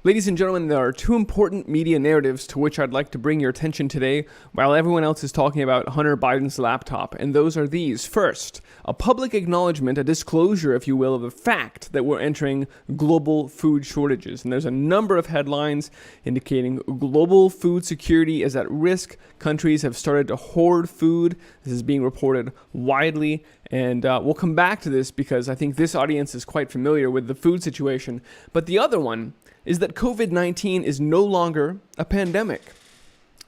Ladies and gentlemen, there are two important media narratives to which I'd like to bring your attention today while everyone else is talking about Hunter Biden's laptop, and those are these. First, a public acknowledgement, a disclosure, if you will, of the fact that we're entering global food shortages. And there's a number of headlines indicating global food security is at risk. Countries have started to hoard food. This is being reported widely. And we'll come back to this because I think this audience is quite familiar with the food situation. But the other one is that COVID-19 is no longer a pandemic.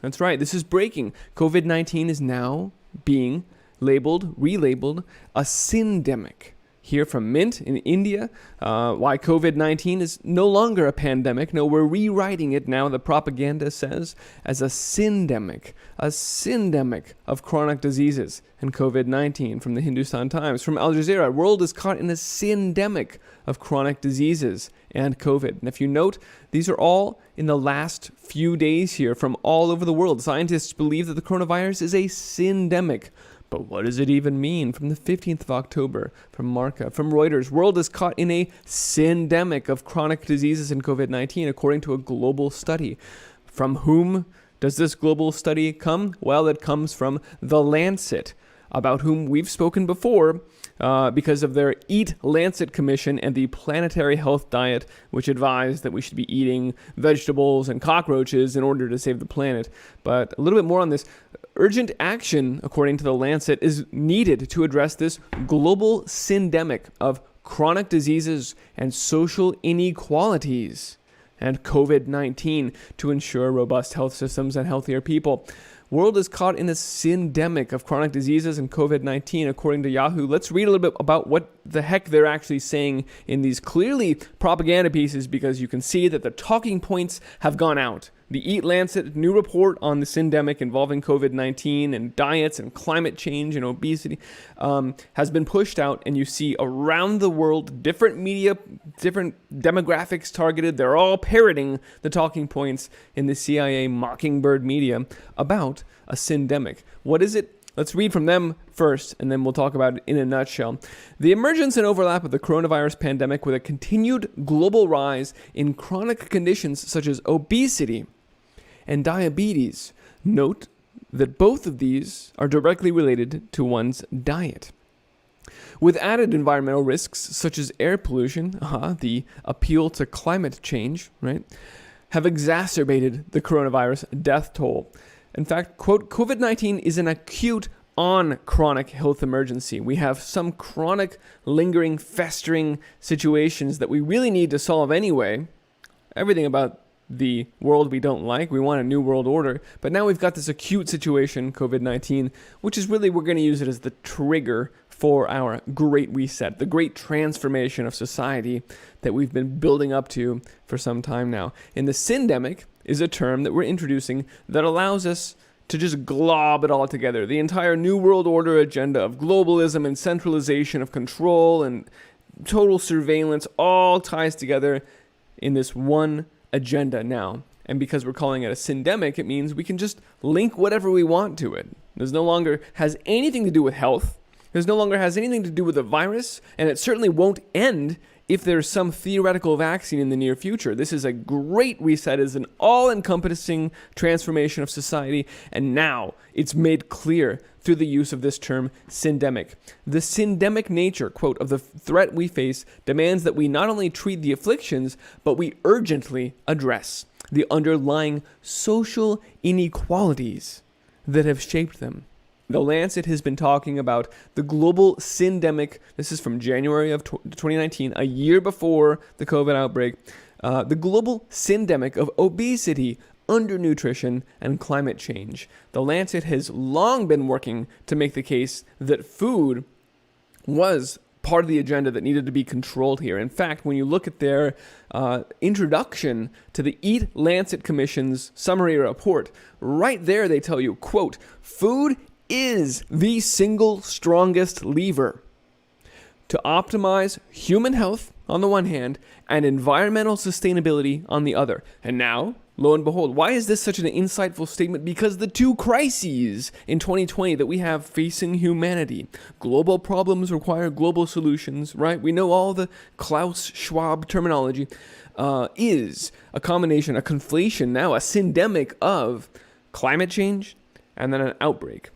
That's right, this is breaking. COVID-19 is now being relabeled, a syndemic. Here from Mint in India, why COVID-19 is no longer a pandemic. No, we're rewriting it now, the propaganda says, as a syndemic of chronic diseases and COVID-19 from the Hindustan Times. From Al Jazeera, world is caught in a syndemic of chronic diseases and COVID. And if you note, these are all in the last few days here from all over the world. Scientists believe that the coronavirus is a syndemic. But what does it even mean? From the 15th of October, from Marca, from Reuters, world is caught in a syndemic of chronic diseases and COVID-19, according to a global study. From whom does this global study come? Well, it comes from The Lancet, about whom we've spoken before because of their Eat Lancet Commission and the Planetary Health Diet, which advised that we should be eating vegetables and cockroaches in order to save the planet. But a little bit more on this. Urgent action, according to The Lancet, is needed to address this global syndemic of chronic diseases and social inequalities and COVID-19 to ensure robust health systems and healthier people. World is caught in a syndemic of chronic diseases and COVID-19, according to Yahoo. Let's read a little bit about what the heck they're actually saying in these clearly propaganda pieces, because you can see that the talking points have gone out. The Eat Lancet new report on the syndemic involving COVID-19 and diets and climate change and obesity has been pushed out, and you see around the world different media, different demographics targeted. They're all parroting the talking points in the CIA Mockingbird media about a syndemic. What is it? Let's read from them first, and then we'll talk about it in a nutshell. The emergence and overlap of the coronavirus pandemic with a continued global rise in chronic conditions such as obesity and diabetes. Note that both of these are directly related to one's diet. With added environmental risks such as air pollution, the appeal to climate change, right, have exacerbated the coronavirus death toll. In fact, quote, COVID-19 is an acute on chronic health emergency. We have some chronic, lingering, festering situations that we really need to solve anyway. Everything about the world we don't like. We want a new world order. But now we've got this acute situation, COVID-19, which is really, we're going to use it as the trigger for our great reset, the great transformation of society that we've been building up to for some time now. And the syndemic is a term that we're introducing that allows us to just glob it all together. The entire New World Order agenda of globalism and centralization of control and total surveillance all ties together in this one agenda now. And because we're calling it a syndemic, it means we can just link whatever we want to it. This no longer has anything to do with health. This no longer has anything to do with the virus, and it certainly won't end if there's some theoretical vaccine in the near future. This is a great reset, is an all-encompassing transformation of society, and now it's made clear through the use of this term, syndemic. The syndemic nature, quote, of the threat we face demands that we not only treat the afflictions, but we urgently address the underlying social inequalities that have shaped them. The Lancet has been talking about the global syndemic. This is from January of 2019, a year before the COVID outbreak. The global syndemic of obesity, undernutrition, and climate change. The Lancet has long been working to make the case that food was part of the agenda that needed to be controlled here. In fact, when you look at their introduction to the Eat Lancet Commission's summary report, right there they tell you, quote, food is the single strongest lever to optimize human health on the one hand and environmental sustainability on the other. And now, lo and behold, why is this such an insightful statement? Because the two crises in 2020 that we have facing humanity, global problems require global solutions, right? We know all the Klaus Schwab terminology, is a combination, a conflation now, a syndemic of climate change and then an outbreak,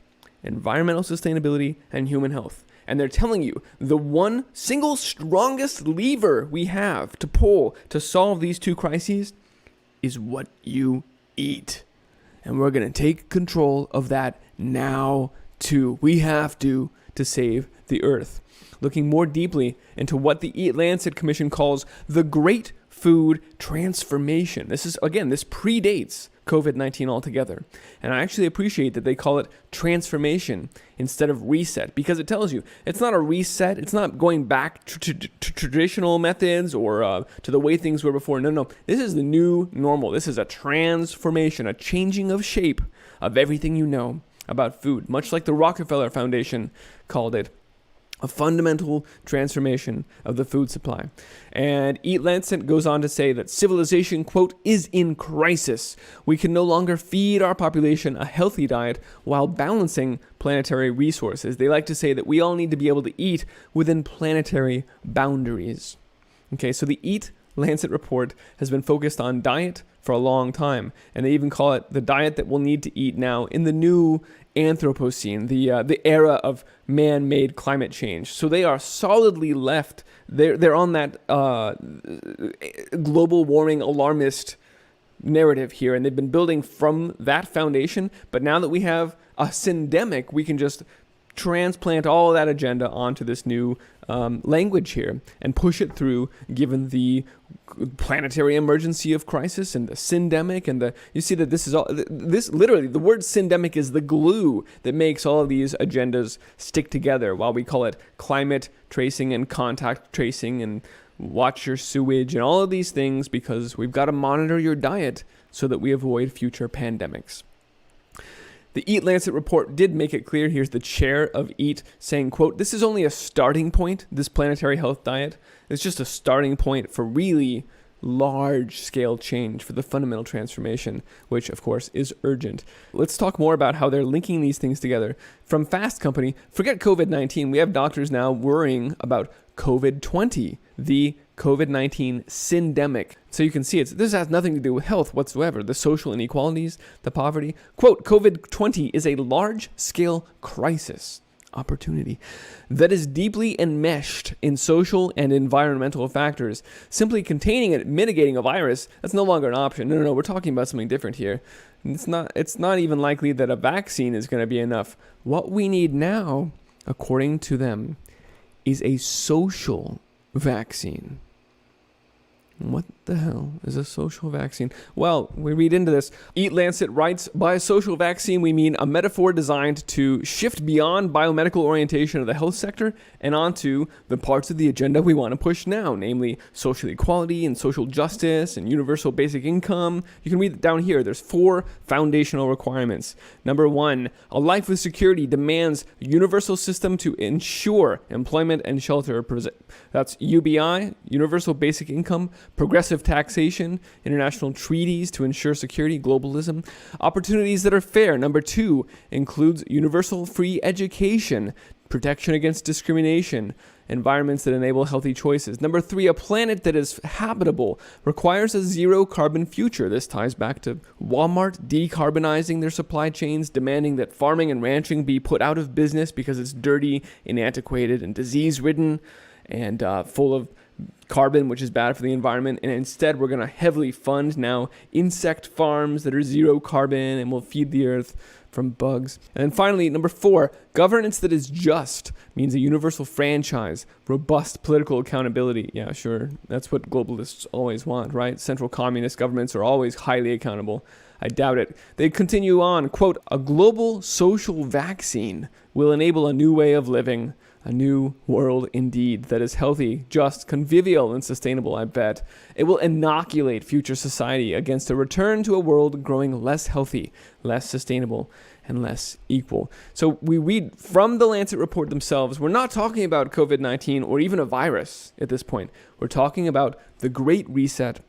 environmental sustainability and human health. And they're telling you the one single strongest lever we have to pull to solve these two crises is what you eat. And we're going to take control of that now too. We have to save the earth. Looking more deeply into what the Eat Lancet Commission calls the Great Food Transformation. This predates COVID-19 altogether. And I actually appreciate that they call it transformation instead of reset, because it tells you it's not a reset. It's not going back to traditional methods or to the way things were before. No. This is the new normal. This is a transformation, a changing of shape of everything you know about food, much like the Rockefeller Foundation called it. A fundamental transformation of the food supply. And Eat Lancet goes on to say that civilization, quote, is in crisis. We can no longer feed our population a healthy diet while balancing planetary resources. They like to say that we all need to be able to eat within planetary boundaries. Okay, so the Eat Lancet report has been focused on diet for a long time, and they even call it the diet that we'll need to eat now in the new Anthropocene, the era of man-made climate change. So they are solidly left. They're on that global warming alarmist narrative here, and they've been building from that foundation. But now that we have a syndemic, we can just transplant all of that agenda onto this new language here and push it through, given the planetary emergency of crisis and the syndemic and you see that this is all, this literally, the word syndemic is the glue that makes all of these agendas stick together, while we call it climate tracing and contact tracing and watch your sewage and all of these things, because we've got to monitor your diet so that we avoid future pandemics. The Eat Lancet report did make it clear. Here's the chair of Eat saying, quote, this is only a starting point, this planetary health diet. It's just a starting point for really large-scale change, for the fundamental transformation, which, of course, is urgent. Let's talk more about how they're linking these things together. From Fast Company, forget COVID-19. We have doctors now worrying about COVID-20, the COVID-19 syndemic. So you can see this has nothing to do with health whatsoever. The social inequalities, the poverty. Quote, COVID-20 is a large-scale crisis opportunity that is deeply enmeshed in social and environmental factors. Simply containing and mitigating a virus, that's no longer an option. No, we're talking about something different here. It's not even likely that a vaccine is going to be enough. What we need now, according to them, is a social vaccine. What the hell is a social vaccine? Well, we read into this. Eat Lancet writes, by a social vaccine, we mean a metaphor designed to shift beyond biomedical orientation of the health sector and onto the parts of the agenda we want to push now, namely social equality and social justice and universal basic income. You can read it down here. There's 4 foundational requirements. Number 1, a life with security demands a universal system to ensure employment and shelter. That's UBI, universal basic income, progressive taxation, international treaties to ensure security, globalism, opportunities that are fair. Number 2 includes universal free education, protection against discrimination, environments that enable healthy choices. Number 3, a planet that is habitable requires a zero carbon future. This ties back to Walmart decarbonizing their supply chains, demanding that farming and ranching be put out of business because it's dirty and antiquated and disease-ridden and full of carbon, which is bad for the environment. And instead, we're going to heavily fund now insect farms that are zero carbon and will feed the earth from bugs. And then finally, number 4, governance that is just means a universal franchise, robust political accountability. Yeah, sure. That's what globalists always want, right? Central communist governments are always highly accountable. I doubt it. They continue on, quote, a global social vaccine will enable a new way of living, a new world indeed that is healthy, just, convivial, and sustainable, I bet. It will inoculate future society against a return to a world growing less healthy, less sustainable, and less equal. So we read from the Lancet report themselves, we're not talking about COVID-19 or even a virus at this point. We're talking about the Great Reset,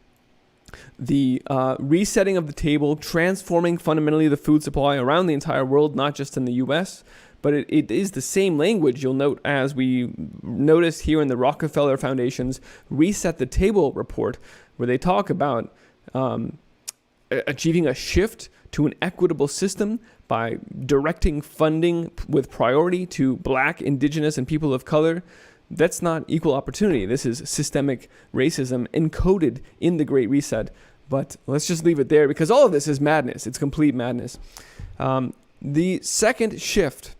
the resetting of the table, transforming fundamentally the food supply around the entire world, not just in the U.S., but it is the same language you'll note as we notice here in the Rockefeller Foundation's Reset the Table report, where they talk about achieving a shift to an equitable system by directing funding with priority to Black, Indigenous, and people of color. That's not equal opportunity. This is systemic racism encoded in the Great Reset. But let's just leave it there because all of this is madness. It's complete madness. The second shift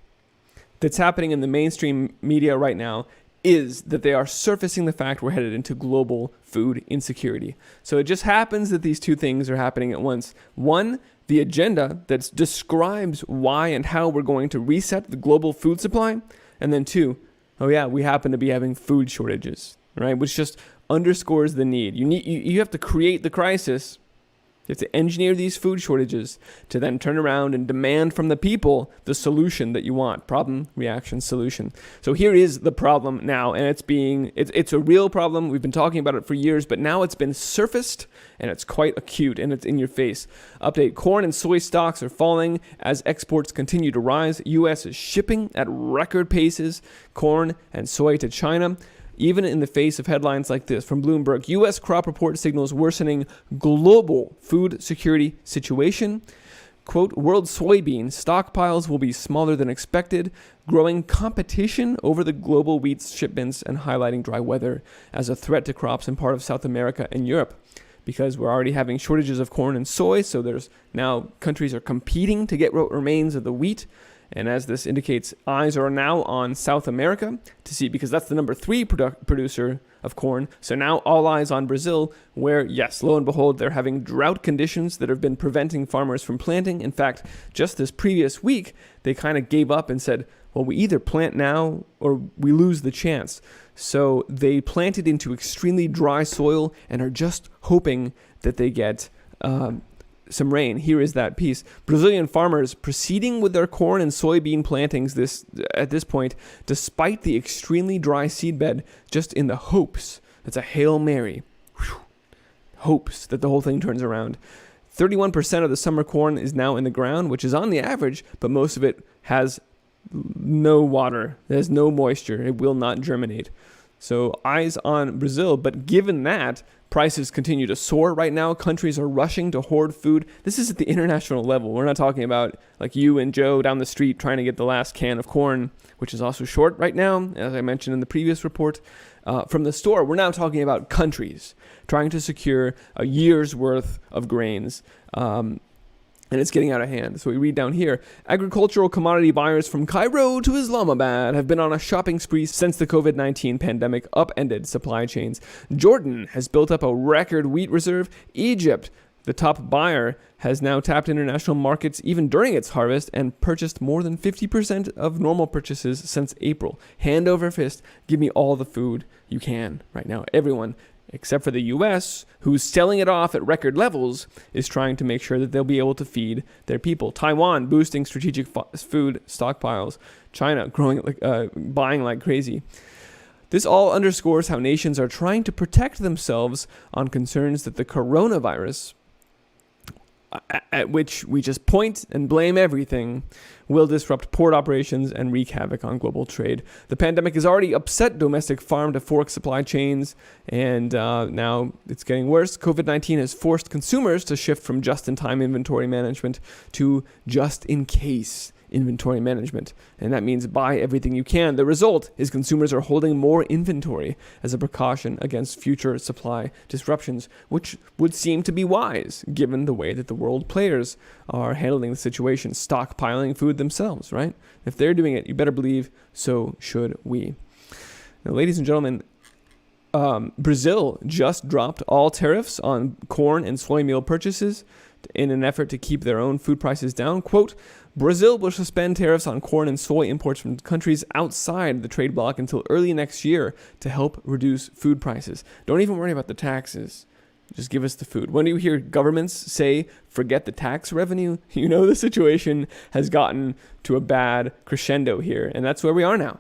that's happening in the mainstream media right now is that they are surfacing the fact we're headed into global food insecurity. So it just happens that these two things are happening at once. One, the agenda that describes why and how we're going to reset the global food supply. And then two, oh yeah, we happen to be having food shortages, right? Which just underscores the need. You have to create the crisis. You have to engineer these food shortages to then turn around and demand from the people the solution that you want. Problem, reaction, solution. So here is the problem now, and it's a real problem. We've been talking about it for years, but now it's been surfaced, and it's quite acute, and it's in your face. Update, corn and soy stocks are falling as exports continue to rise. U.S. is shipping at record paces, corn and soy to China. Even in the face of headlines like this from Bloomberg, U.S. crop report signals worsening global food security situation. Quote, world soybean stockpiles will be smaller than expected, growing competition over the global wheat shipments and highlighting dry weather as a threat to crops in part of South America and Europe. Because we're already having shortages of corn and soy, so there's now countries are competing to get what remains of the wheat. And as this indicates, eyes are now on South America to see, because that's the number 3 producer of corn. So now all eyes on Brazil, where, yes, lo and behold, they're having drought conditions that have been preventing farmers from planting. In fact, just this previous week, they kind of gave up and said, well, we either plant now or we lose the chance. So they planted into extremely dry soil and are just hoping that they get some rain. Here is that piece. Brazilian farmers proceeding with their corn and soybean plantings at this point, despite the extremely dry seedbed, just in the hopes, that's a Hail Mary, hopes that the whole thing turns around. 31% of the summer corn is now in the ground, which is on the average, but most of it has no water. There's no moisture. It will not germinate. So eyes on Brazil, but given that, prices continue to soar right now. Countries are rushing to hoard food. This is at the international level. We're not talking about like you and Joe down the street trying to get the last can of corn, which is also short right now, as I mentioned in the previous report, from the store. We're now talking about countries trying to secure a year's worth of grains. And it's getting out of hand. So we read down here, agricultural commodity buyers from Cairo to Islamabad have been on a shopping spree since the COVID-19 pandemic upended supply chains. Jordan has built up a record wheat reserve. Egypt, the top buyer, has now tapped international markets even during its harvest and purchased more than 50% of normal purchases since April. Hand over fist, give me all the food you can right now. Everyone, except for the U.S., who's selling it off at record levels, is trying to make sure that they'll be able to feed their people. Taiwan boosting strategic food stockpiles. China buying like crazy. This all underscores how nations are trying to protect themselves on concerns that the coronavirus, at which we just point and blame everything, will disrupt port operations and wreak havoc on global trade. The pandemic has already upset domestic farm-to-fork supply chains, and now it's getting worse. COVID-19 has forced consumers to shift from just-in-time inventory management to just-in-case inventory management, and that means buy everything you can. The result is consumers are holding more inventory as a precaution against future supply disruptions, which would seem to be wise given the way that the world players are handling the situation, stockpiling food themselves, right? If they're doing it, you better believe so should we. Now, ladies and gentlemen, Brazil just dropped all tariffs on corn and soy meal purchases in an effort to keep their own food prices down. Quote, Brazil will suspend tariffs on corn and soy imports from countries outside the trade bloc until early next year to help reduce food prices. Don't even worry about the taxes. Just give us the food. When you hear governments say, forget the tax revenue, you know the situation has gotten to a bad crescendo here. And that's where we are now.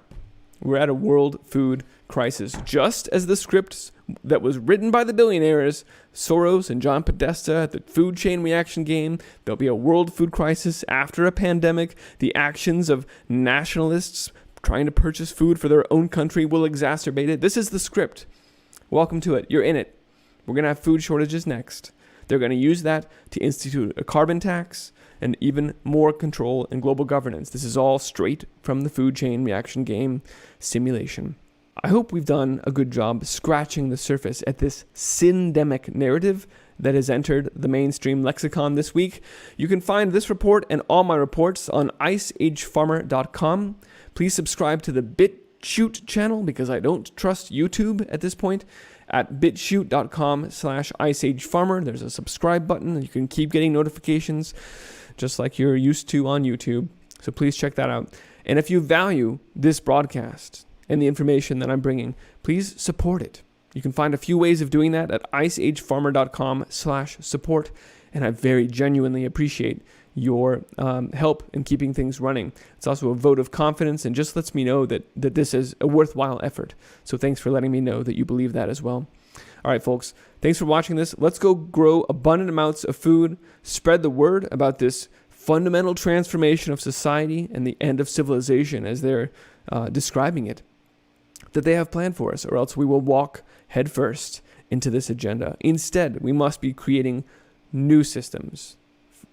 We're at a world food crisis. Just as the script that was written by the billionaires, Soros and John Podesta at the food chain reaction game, there'll be a world food crisis after a pandemic. The actions of nationalists trying to purchase food for their own country will exacerbate it. This is the script. Welcome to it. You're in it. We're going to have food shortages next. They're going to use that to institute a carbon tax and even more control and global governance. This is all straight from the food chain reaction game simulation. I hope we've done a good job scratching the surface at this syndemic narrative that has entered the mainstream lexicon this week. You can find this report and all my reports on iceagefarmer.com. Please subscribe to the BitChute channel because I don't trust YouTube at this point. At bitchute.com/iceagefarmer. There's a subscribe button and you can keep getting notifications just like you're used to on YouTube. So please check that out. And if you value this broadcast and the information that I'm bringing, please support it. You can find a few ways of doing that at iceagefarmer.com/support. And I very genuinely appreciate your help in keeping things running. It's also a vote of confidence and just lets me know that this is a worthwhile effort. So thanks for letting me know that you believe that as well. All right, folks, thanks for watching this. Let's go grow abundant amounts of food, spread the word about this fundamental transformation of society and the end of civilization as they're describing it, that they have planned for us, or else we will walk headfirst into this agenda. Instead, we must be creating new systems,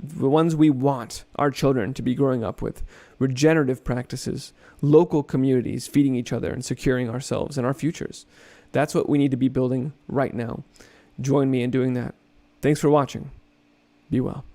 the ones we want our children to be growing up with, regenerative practices, local communities feeding each other and securing ourselves and our futures. That's what we need to be building right now. Join me in doing that. Thanks for watching. Be well.